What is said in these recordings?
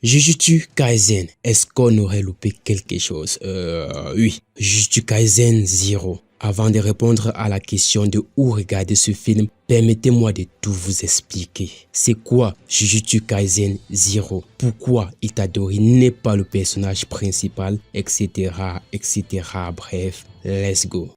Jujutsu Kaisen, est-ce qu'on aurait loupé quelque chose? Oui, Jujutsu Kaisen Zero. Avant de répondre à la question de où regarder ce film, permettez-moi de tout vous expliquer. C'est quoi Jujutsu Kaisen Zero? Pourquoi Itadori n'est pas le personnage principal, etc., etc. Bref, let's go.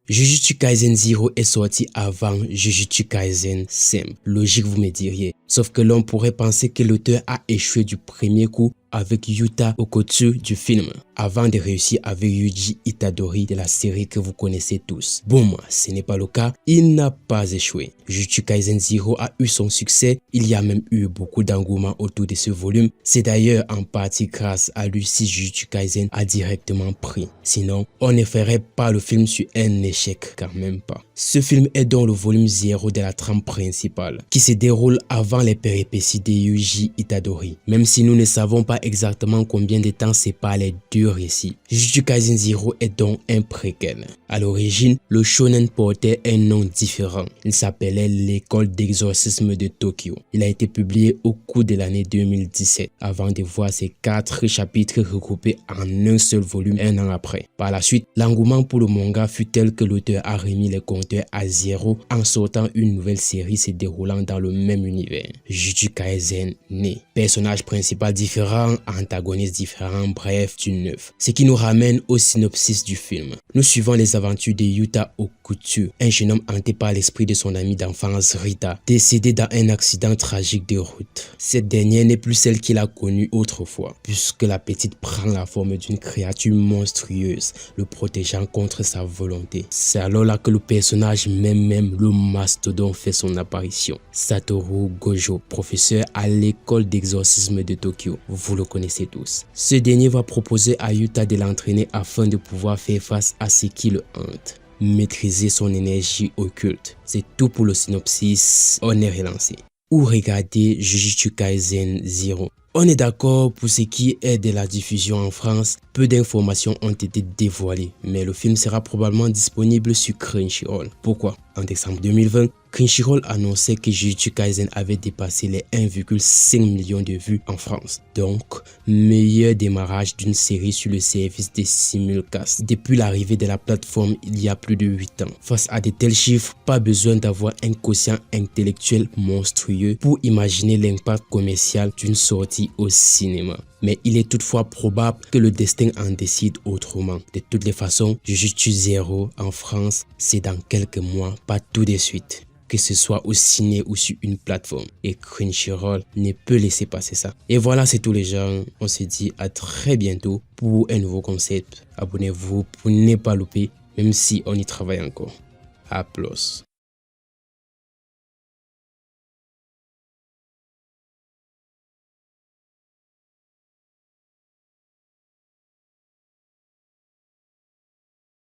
Jujutsu Kaisen Zero est sorti avant Jujutsu Kaisen Simple. Logique, vous me diriez. Sauf que l'on pourrait penser que l'auteur a échoué du premier coup avec Yuta Okkotsu du film, avant de réussir avec Yuji Itadori de la série que vous connaissez tous. Boum, ce n'est pas le cas, il n'a pas échoué. Jujutsu Kaisen Zero a eu son succès, il y a même eu beaucoup d'engouement autour de ce volume. C'est d'ailleurs en partie grâce à lui si Jujutsu Kaisen a directement pris. Sinon, on ne ferait pas le film sur un échec, quand même pas. Ce film est donc le volume 0 de la trame principale, qui se déroule avant les péripéties de Yuji Itadori. Même si nous ne savons pas exactement combien de temps séparent les deux récits. Jujutsu Kaisen Zero est donc un préquel. À l'origine, le shonen portait un nom différent. Il s'appelait l'école d'exorcisme de Tokyo. Il a été publié au cours de l'année 2017, avant de voir ses 4 chapitres regroupés en un seul volume un an après. Par la suite, l'engouement pour le manga fut tel que l'auteur a remis les compteurs à zéro en sortant une nouvelle série se déroulant dans le même univers. Jujutsu Kaisen né. Personnage principal différent, antagonistes différents, bref, du neuf. Ce qui nous ramène au synopsis du film. Nous suivons les aventures de Yuta Okkotsu, un jeune homme hanté par l'esprit de son amie d'enfance Rita, décédé dans un accident tragique de route. Cette dernière n'est plus celle qu'il a connue autrefois, puisque la petite prend la forme d'une créature monstrueuse, le protégeant contre sa volonté. C'est alors là que le personnage même le mastodon fait son apparition. Satoru Gojo, professeur à l'école d'exorcisme de Tokyo, vous le connaissez tous. Ce dernier va proposer à Yuta de l'entraîner afin de pouvoir faire face à ce qui le hante. Maîtriser son énergie occulte. C'est tout pour le synopsis, on est relancé. Ou regarder Jujutsu Kaisen Zero. On est d'accord pour ce qui est de la diffusion en France, peu d'informations ont été dévoilées, mais le film sera probablement disponible sur Crunchyroll. Pourquoi? En décembre 2020, Crunchyroll annonçait que Jujutsu Kaisen avait dépassé les 1,5 million de vues en France. Donc, meilleur démarrage d'une série sur le service de simulcast depuis l'arrivée de la plateforme il y a plus de 8 ans. Face à de tels chiffres, pas besoin d'avoir un quotient intellectuel monstrueux pour imaginer l'impact commercial d'une sortie au cinéma. Mais il est toutefois probable que le destin en décide autrement. De toutes les façons, Jujutsu Zero en France, c'est dans quelques mois, pas tout de suite. Que ce soit au ciné ou sur une plateforme. Et Crunchyroll ne peut laisser passer ça. Et voilà, c'est tout les gens. On se dit à très bientôt pour un nouveau concept. Abonnez-vous pour ne pas louper, même si on y travaille encore. À plus.